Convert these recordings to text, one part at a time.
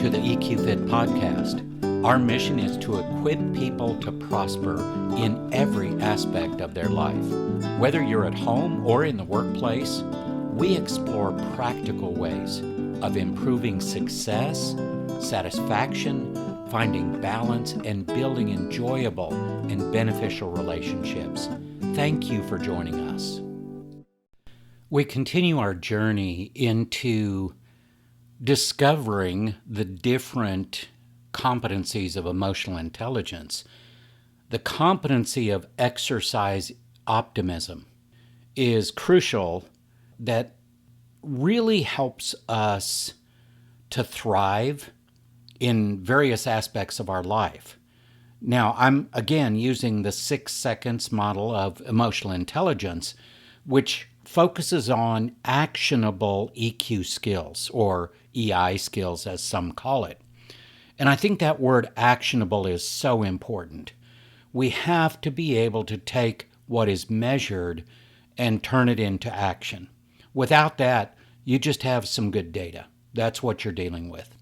to the EQ Fit podcast. Our mission is to equip people to prosper in every aspect of their life. Whether you're at home or in the workplace, we explore practical ways of improving success, satisfaction, finding balance, and building enjoyable and beneficial relationships. Thank you for joining us. We continue our journey into discovering the different competencies of emotional intelligence. The competency of exercise optimism is crucial. That really helps us to thrive in various aspects of our life. Now, I'm again using the 6 seconds model of emotional intelligence, which focuses on actionable EQ skills, or EI skills as some call it. And I think that word actionable is so important. We have to be able to take what is measured and turn it into action. Without that, you just have some good data. That's what you're dealing with.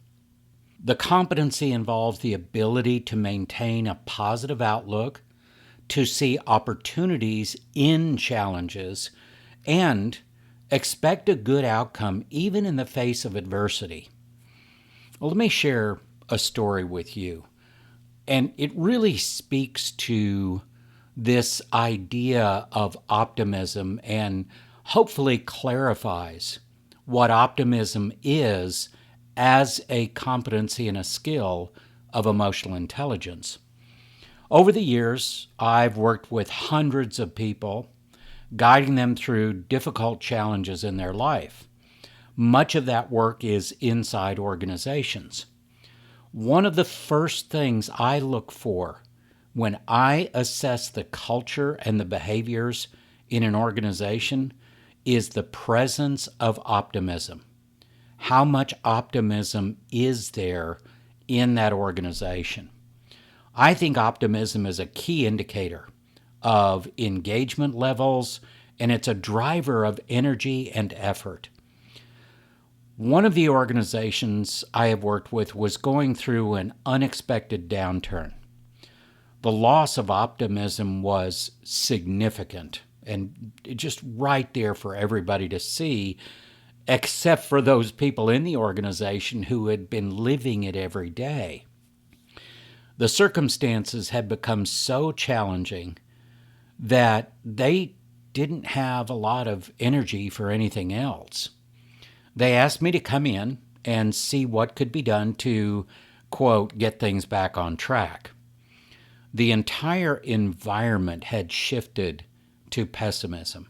The competency involves the ability to maintain a positive outlook, to see opportunities in challenges, and expect a good outcome even in the face of adversity. Well, let me share a story with you. And it really speaks to this idea of optimism and hopefully clarifies what optimism is as a competency and a skill of emotional intelligence. Over the years, I've worked with hundreds of people, guiding them through difficult challenges in their life. Much of that work is inside organizations. One of the first things I look for when I assess the culture and the behaviors in an organization is the presence of optimism. How much optimism is there in that organization? I think optimism is a key indicator of engagement levels, and it's a driver of energy and effort. One of the organizations I have worked with was going through an unexpected downturn. The loss of optimism was significant and just right there for everybody to see, except for those people in the organization who had been living it every day. The circumstances had become so challenging that they didn't have a lot of energy for anything else. They asked me to come in and see what could be done to, quote, get things back on track. The entire environment had shifted to pessimism.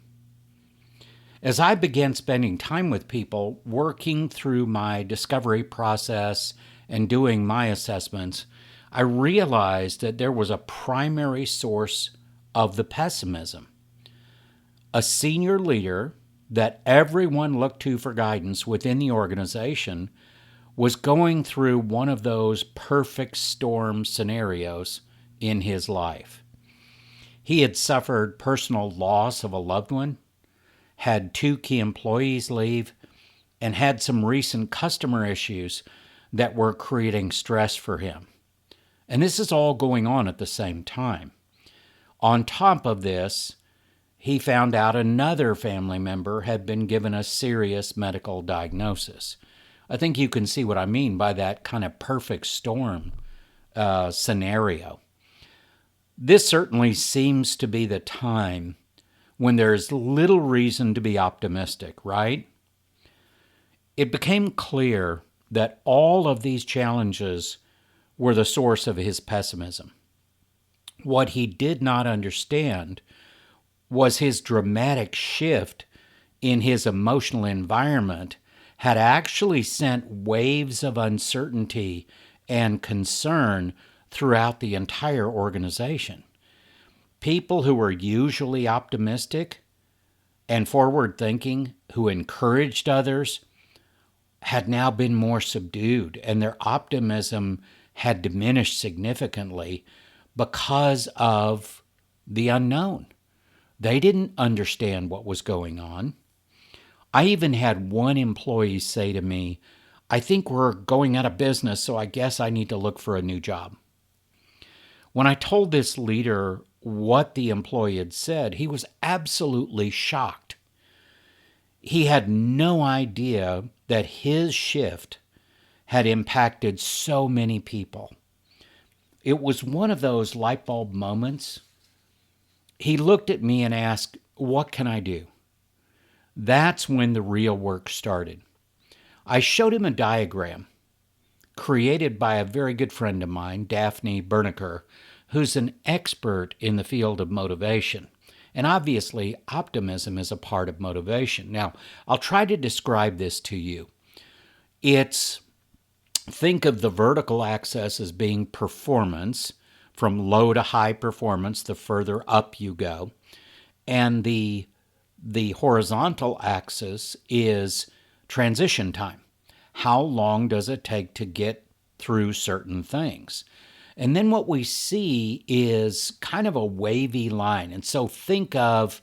As I began spending time with people, working through my discovery process and doing my assessments, I realized that there was a primary source of the pessimism. A senior leader that everyone looked to for guidance within the organization was going through one of those perfect storm scenarios in his life. He had suffered personal loss of a loved one, had 2 key employees leave, and had some recent customer issues that were creating stress for him. And this is all going on at the same time. On top of this, he found out another family member had been given a serious medical diagnosis. I think you can see what I mean by that kind of perfect storm scenario. This certainly seems to be the time when there's little reason to be optimistic, right? It became clear that all of these challenges were the source of his pessimism. What he did not understand was his dramatic shift in his emotional environment had actually sent waves of uncertainty and concern throughout the entire organization. People who were usually optimistic and forward-thinking, who encouraged others, had now been more subdued, and their optimism had diminished significantly because of the unknown. They didn't understand what was going on. I even had one employee say to me, I think we're going out of business, so I guess I need to look for a new job. When I told this leader what the employee had said, he was absolutely shocked. He had no idea that his shift had impacted so many people. It was one of those light bulb moments. He looked at me and asked, "What can I do?" That's when the real work started. I showed him a diagram created by a very good friend of mine, Daphne Berniker, who's an expert in the field of motivation. And obviously, optimism is a part of motivation. Now, I'll try to describe this to you. It's Think of the vertical axis as being performance, from low to high performance, the further up you go. And the horizontal axis is transition time. How long does it take to get through certain things? And then what we see is kind of a wavy line. And so think of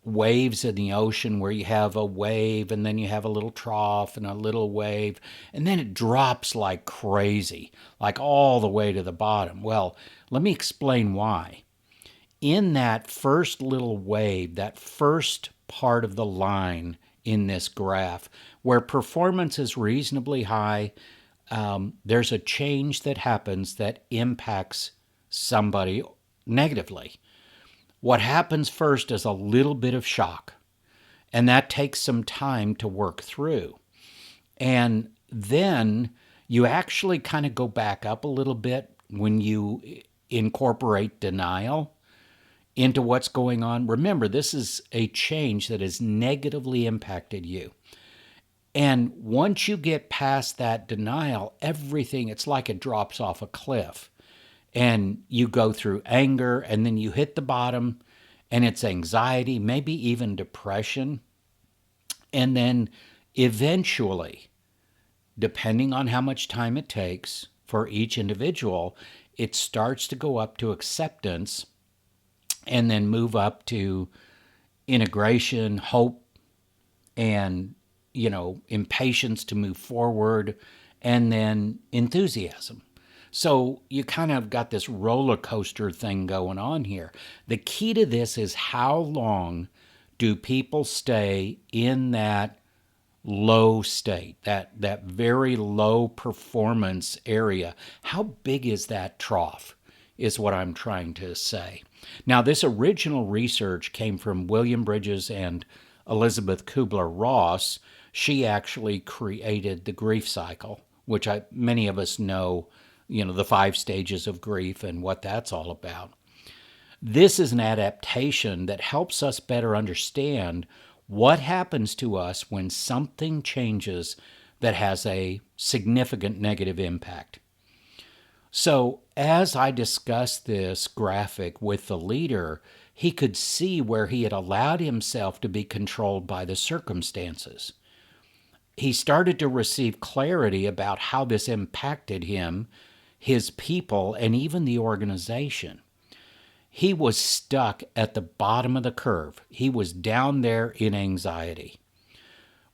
waves in the ocean where you have a wave and then you have a little trough and a little wave, and then it drops like crazy, like all the way to the bottom. Well, let me explain why. In that first little wave, that first part of the line in this graph, where performance is reasonably high, there's a change that happens that impacts somebody negatively. What happens first is a little bit of shock, and that takes some time to work through. And then you actually kind of go back up a little bit when you incorporate denial into what's going on. Remember, this is a change that has negatively impacted you. And once you get past that denial, everything, it's like it drops off a cliff. And you go through anger, and then you hit the bottom, and it's anxiety, maybe even depression. And then eventually, depending on how much time it takes for each individual, it starts to go up to acceptance and then move up to integration, hope, and impatience to move forward, and then enthusiasm. So you kind of got this roller coaster thing going on here. The key to this is, how long do people stay in that low state, that very low performance area? How big is that trough, is what I'm trying to say. Now, this original research came from William Bridges and Elizabeth Kubler-Ross. She actually created the grief cycle, which many of us know, the 5 stages of grief and what that's all about. This is an adaptation that helps us better understand what happens to us when something changes that has a significant negative impact. So as I discussed this graphic with the leader, he could see where he had allowed himself to be controlled by the circumstances. He started to receive clarity about how this impacted him, his people, and even the organization. He was stuck at the bottom of the curve. He was down there in anxiety.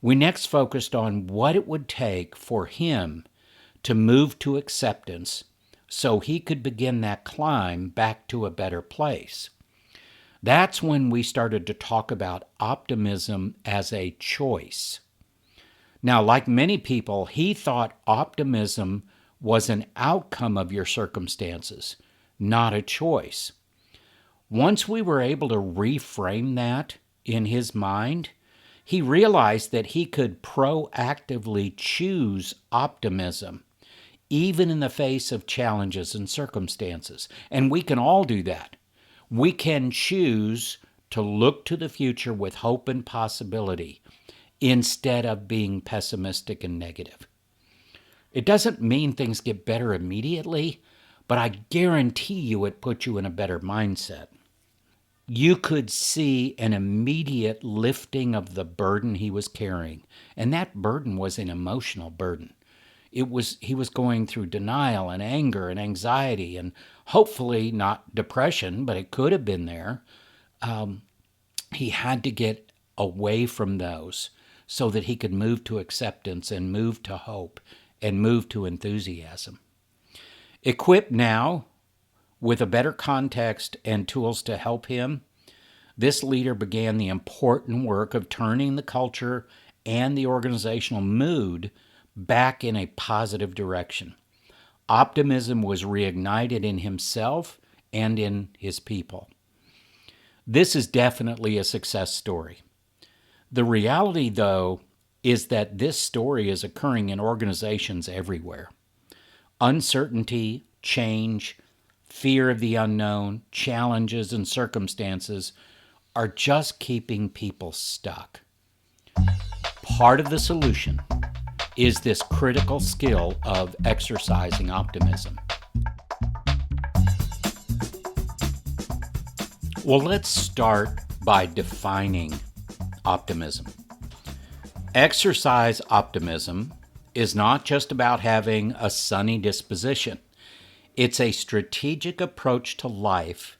We next focused on what it would take for him to move to acceptance so he could begin that climb back to a better place. That's when we started to talk about optimism as a choice. Now, like many people, he thought optimism was an outcome of your circumstances, not a choice. Once we were able to reframe that in his mind, he realized that he could proactively choose optimism, even in the face of challenges and circumstances. And we can all do that. We can choose to look to the future with hope and possibility instead of being pessimistic and negative. It doesn't mean things get better immediately, but I guarantee you it puts you in a better mindset. You could see an immediate lifting of the burden he was carrying, and that burden was an emotional burden. He was going through denial and anger and anxiety, and hopefully not depression, but it could have been there. He had to get away from those so that he could move to acceptance and move to hope and move to enthusiasm. Equipped now with a better context and tools to help him, this leader began the important work of turning the culture and the organizational mood back in a positive direction. Optimism was reignited in himself and in his people. This is definitely a success story. The reality, though, is that this story is occurring in organizations everywhere. Uncertainty, change, fear of the unknown, challenges, and circumstances are just keeping people stuck. Part of the solution is this critical skill of exercising optimism. Well, let's start by defining optimism. Exercise optimism is not just about having a sunny disposition. It's a strategic approach to life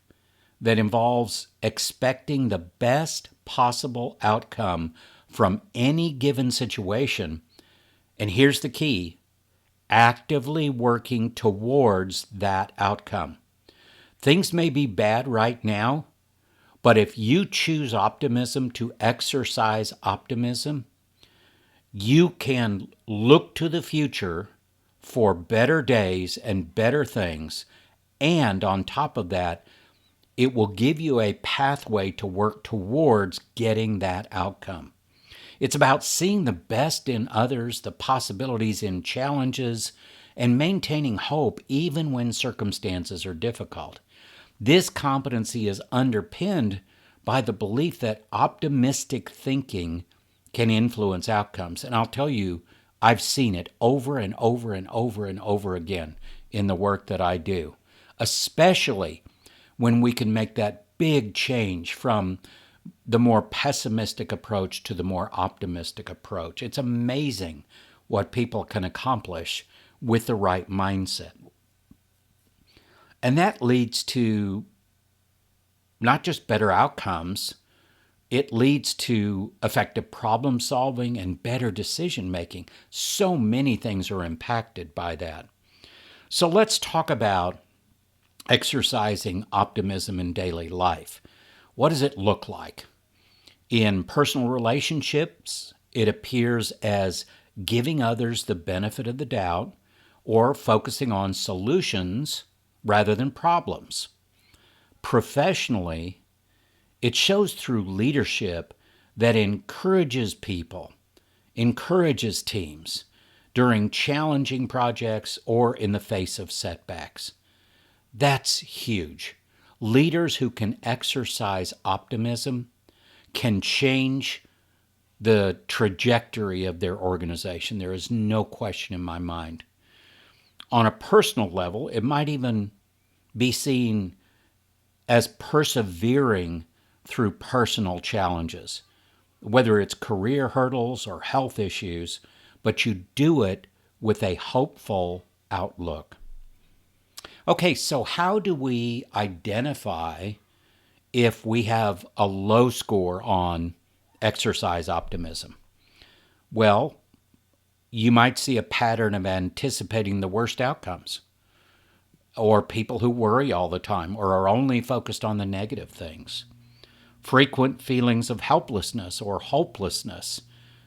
that involves expecting the best possible outcome from any given situation. And here's the key: actively working towards that outcome. Things may be bad right now, but if you choose optimism, to exercise optimism, you can look to the future for better days and better things. And on top of that, it will give you a pathway to work towards getting that outcome. It's about seeing the best in others, the possibilities in challenges, and maintaining hope even when circumstances are difficult. This competency is underpinned by the belief that optimistic thinking can influence outcomes. And I'll tell you, I've seen it over and over and over and over again in the work that I do, especially when we can make that big change from the more pessimistic approach to the more optimistic approach. It's amazing what people can accomplish with the right mindset. And that leads to not just better outcomes, it leads to effective problem solving and better decision making. So many things are impacted by that. So let's talk about exercising optimism in daily life. What does it look like? In personal relationships, it appears as giving others the benefit of the doubt or focusing on solutions rather than problems. Professionally, it shows through leadership that encourages people, encourages teams during challenging projects or in the face of setbacks. That's huge. Leaders who can exercise optimism can change the trajectory of their organization. There is no question in my mind. On a personal level, it might even be seen as persevering through personal challenges, whether it's career hurdles or health issues, but you do it with a hopeful outlook. Okay, so how do we identify if we have a low score on exercise optimism? Well, you might see a pattern of anticipating the worst outcomes, or people who worry all the time or are only focused on the negative things. Frequent feelings of helplessness or hopelessness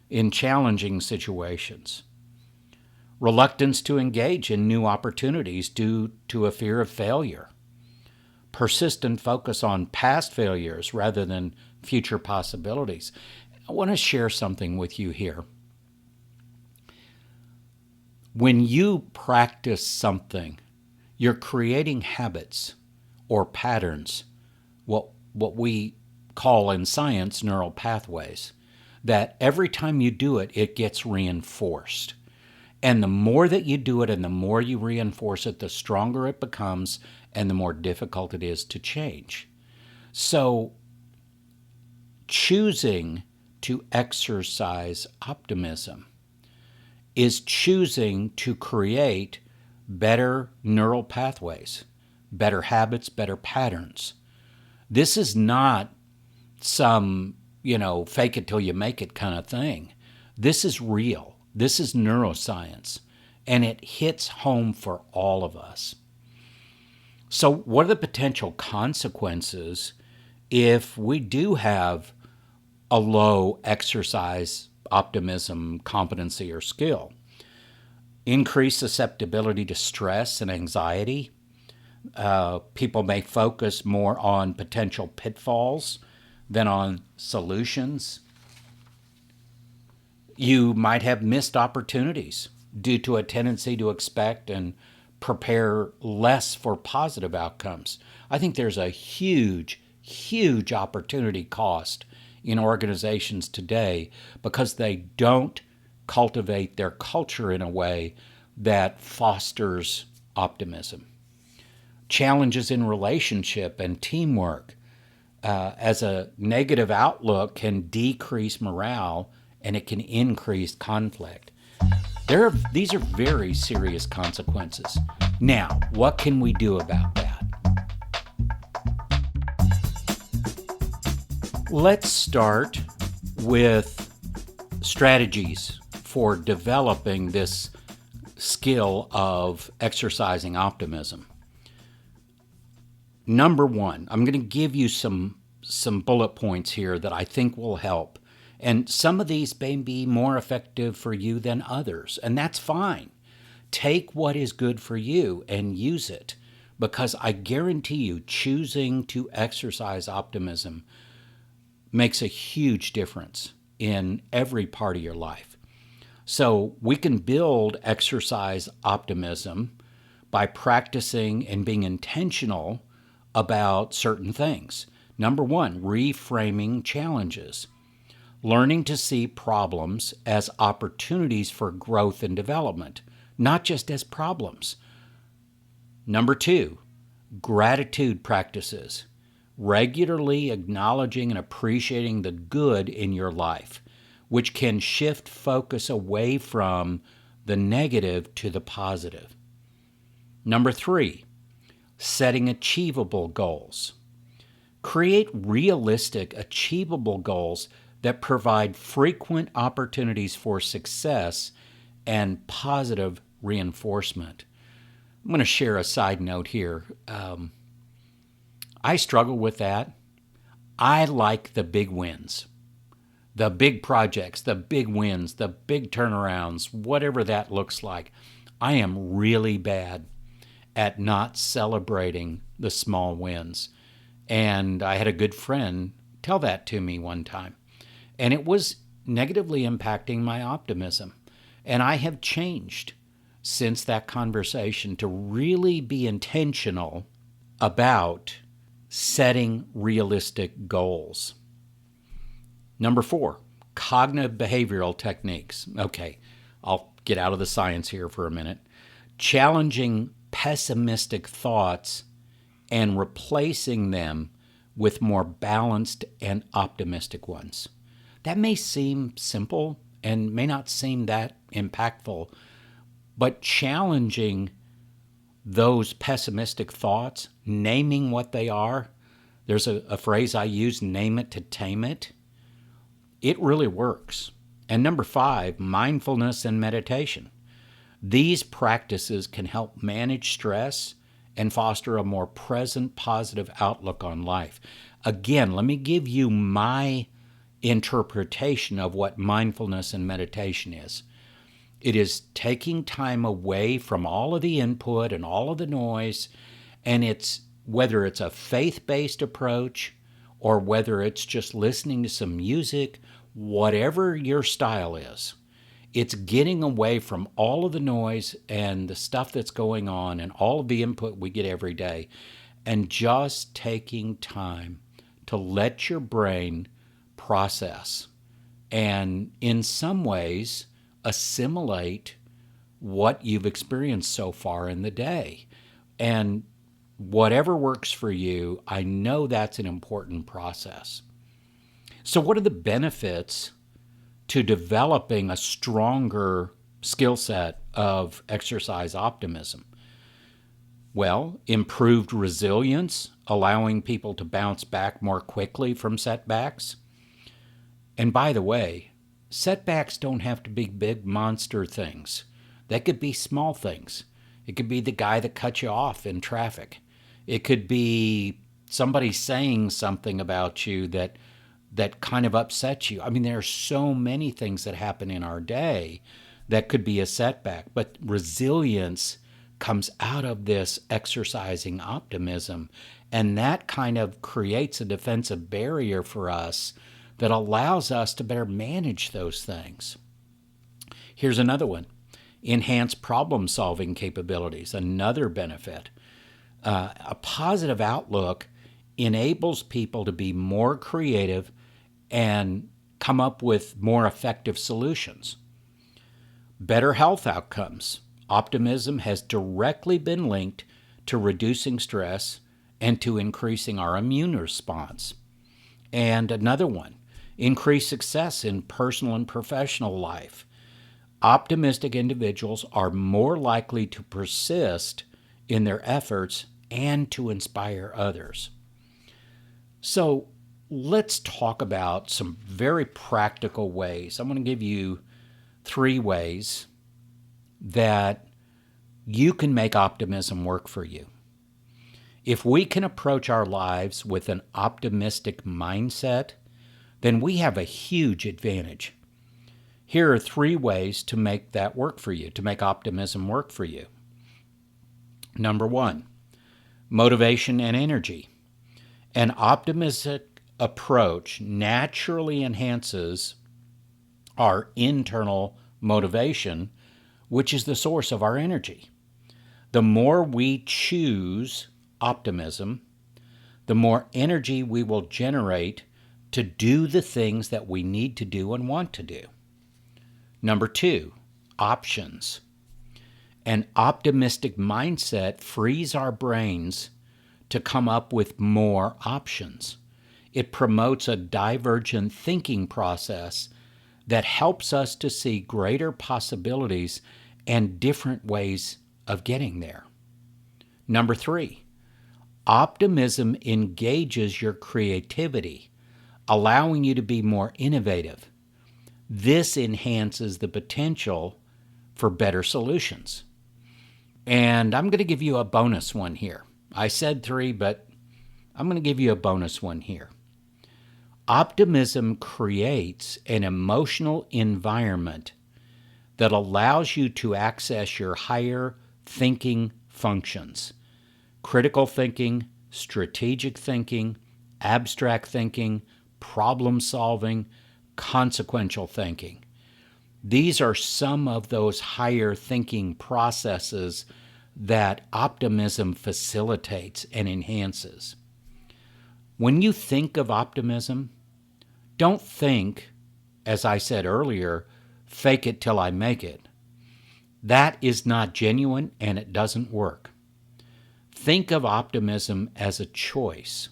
in challenging situations. Reluctance to engage in new opportunities due to a fear of failure. Persistent focus on past failures rather than future possibilities. I want to share something with you here. When you practice something, you're creating habits or patterns, what we call in science neural pathways, that every time you do it, it gets reinforced. And the more that you do it and the more you reinforce it, the stronger it becomes and the more difficult it is to change. So choosing to exercise optimism is choosing to create better neural pathways, better habits, better patterns. This is not some, fake it till you make it kind of thing. This is real. This is neuroscience, and it hits home for all of us. So, what are the potential consequences if we do have a low exercise optimism competency or skill? Increased susceptibility to stress and anxiety. People may focus more on potential pitfalls than on solutions. You might have missed opportunities due to a tendency to expect and prepare less for positive outcomes. I think there's a huge, huge opportunity cost in organizations today because they don't cultivate their culture in a way that fosters optimism. Challenges in relationship and teamwork as a negative outlook can decrease morale and it can increase conflict. These are very serious consequences. Now, what can we do about that? Let's start with strategies for developing this skill of exercising optimism. Number one, I'm going to give you some bullet points here that I think will help. And some of these may be more effective for you than others, and that's fine. Take what is good for you and use it, because I guarantee you choosing to exercise optimism makes a huge difference in every part of your life. So we can build exercise optimism by practicing and being intentional about certain things. Number one, reframing challenges. Learning to see problems as opportunities for growth and development, not just as problems. Number two, gratitude practices. Regularly acknowledging and appreciating the good in your life, which can shift focus away from the negative to the positive. Number three, setting achievable goals. Create realistic, achievable goals that provide frequent opportunities for success and positive reinforcement. I'm going to share a side note here. I struggle with that. I like the big wins, the big projects, the big wins, the big turnarounds, whatever that looks like. I am really bad at not celebrating the small wins. And I had a good friend tell that to me one time. And it was negatively impacting my optimism. And I have changed since that conversation to really be intentional about setting realistic goals. Number four, cognitive behavioral techniques. Okay, I'll get out of the science here for a minute. Challenging pessimistic thoughts and replacing them with more balanced and optimistic ones. That may seem simple and may not seem that impactful, but challenging those pessimistic thoughts, naming what they are. There's a phrase I use, name it to tame it. It really works. And number five, mindfulness and meditation. These practices can help manage stress and foster a more present, positive outlook on life. Again, let me give you my interpretation of what mindfulness and meditation is. It is taking time away from all of the input and all of the noise, and it's whether it's a faith-based approach or whether it's just listening to some music, whatever your style is, it's getting away from all of the noise and the stuff that's going on and all of the input we get every day, and just taking time to let your brain process and in some ways assimilate what you've experienced so far in the day. And whatever works for you, I know that's an important process. So what are the benefits to developing a stronger skill set of exercise optimism? Well, improved resilience, allowing people to bounce back more quickly from setbacks. And by the way, setbacks don't have to be big monster things. They could be small things. It could be the guy that cut you off in traffic. It could be somebody saying something about you that kind of upsets you. I mean, there are so many things that happen in our day that could be a setback, but resilience comes out of this exercising optimism, and that kind of creates a defensive barrier for us that allows us to better manage those things. Here's another one. Enhanced problem-solving capabilities, another benefit. A positive outlook enables people to be more creative and come up with more effective solutions. Better health outcomes. Optimism has directly been linked to reducing stress and to increasing our immune response. And another one, increased success in personal and professional life. Optimistic individuals are more likely to persist in their efforts and to inspire others. So let's talk about some very practical ways. I'm going to give you 3 ways that you can make optimism work for you. If we can approach our lives with an optimistic mindset, then we have a huge advantage. Here are 3 ways to make that work for you, to make optimism work for you. Number 1, motivation and energy. An optimistic approach naturally enhances our internal motivation, which is the source of our energy. The more we choose optimism, the more energy we will generate to do the things that we need to do and want to do. Number 2, options. An optimistic mindset frees our brains to come up with more options. It promotes a divergent thinking process that helps us to see greater possibilities and different ways of getting there. Number 3, optimism engages your creativity, allowing you to be more innovative. This enhances the potential for better solutions. And I'm going to give you a bonus one here. I said 3, but I'm going to give you a bonus one here. Optimism creates an emotional environment that allows you to access your higher thinking functions. Critical thinking, strategic thinking, abstract thinking, problem solving, consequential thinking. These are some of those higher thinking processes that optimism facilitates and enhances. When you think of optimism, don't think, as I said earlier, fake it till I make it. That is not genuine and it doesn't work. Think of optimism as a choice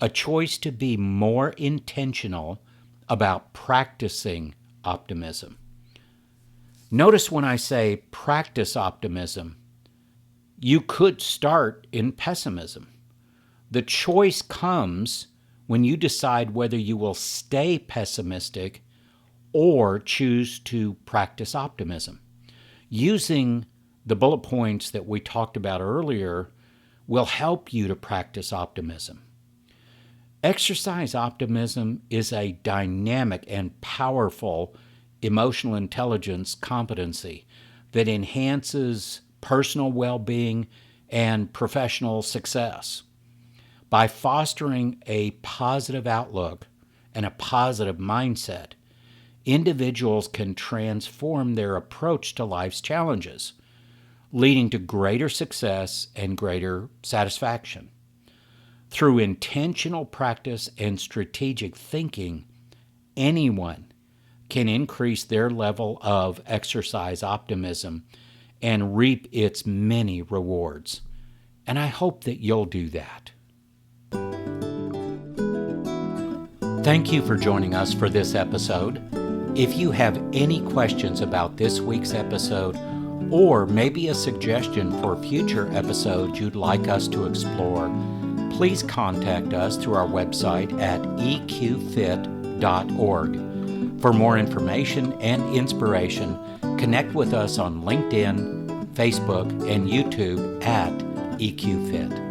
to be more intentional about practicing optimism. Notice when I say practice optimism, you could start in pessimism. The choice comes when you decide whether you will stay pessimistic or choose to practice optimism. Using the bullet points that we talked about earlier will help you to practice optimism. Exercise optimism is a dynamic and powerful emotional intelligence competency that enhances personal well-being and professional success. By fostering a positive outlook and a positive mindset, individuals can transform their approach to life's challenges, leading to greater success and greater satisfaction. Through intentional practice and strategic thinking, anyone can increase their level of exercise optimism and reap its many rewards. And I hope that you'll do that. Thank you for joining us for this episode. If you have any questions about this week's episode, or maybe a suggestion for future episodes you'd like us to explore, please contact us through our website at eqfit.org. For more information and inspiration, connect with us on LinkedIn, Facebook, and YouTube at EQFit.